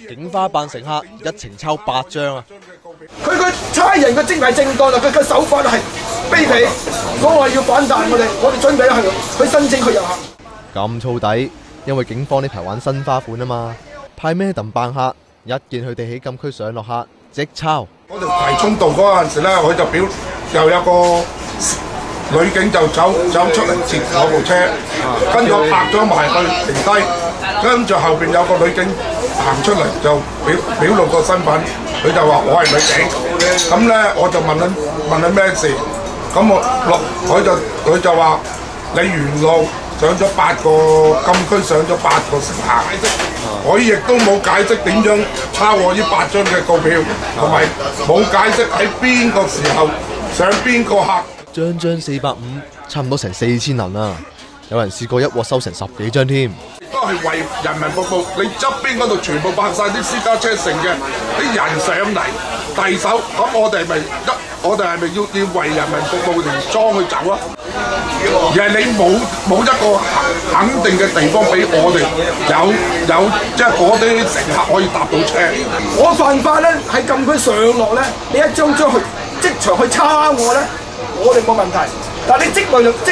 警花扮乘客，一程抽8張啊！佢個差人嘅職係正當，佢嘅手法係卑鄙，我係要反彈我哋準備去申請去遊行。咁燥底，因為警方呢排玩新花款啊嘛，派咩鄧扮客，一見佢哋喺禁區上落客，即抄。嗰條葵涌道嗰陣時咧，佢就又有個女警就走出嚟截我部車，跟住我拍咗埋去停低，跟住後邊有個女警行出嚟就表露個身份，佢就話我係女警，咁咧我就問佢咩事，咁佢就話你沿路上咗8個禁區，上咗8個乘客，我亦都冇解釋點樣抄我呢8張嘅告票，同埋冇解釋喺邊個時候上邊個客。張張450，差唔多成4000銀啊！有人試過一鑊收成10幾張添。都係為人民服務，你側邊嗰度全部泊晒啲私家車乘嘅啲人上嚟遞手，咁我哋係咪要為人民服務連裝去走啊？而係你冇一個肯定嘅地方俾我哋有即係嗰啲乘客可以搭到車。我犯法咧喺禁區上落咧，你一張張去即場去抄我咧，我哋冇問題。但係你即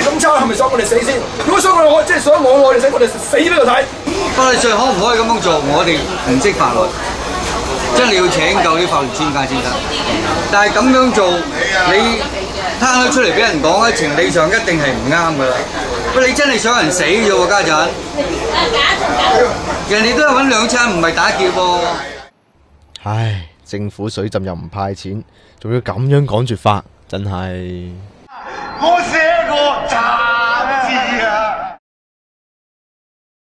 咁抄係咪想我哋死先？如果想我即係想我哋死，我哋死俾佢睇。法律上可唔可以咁樣做？我哋唔識法律，真係要請教啲法律專家先得。但係咁樣做，你攤咗出嚟俾人講咧，情理上一定係唔啱噶啦。喂，你真係想人死啫喎，家陣。人哋都係揾2餐，唔係打劫喎。唉，政府水浸又唔派錢，仲要咁樣趕絕法，真係。我寫過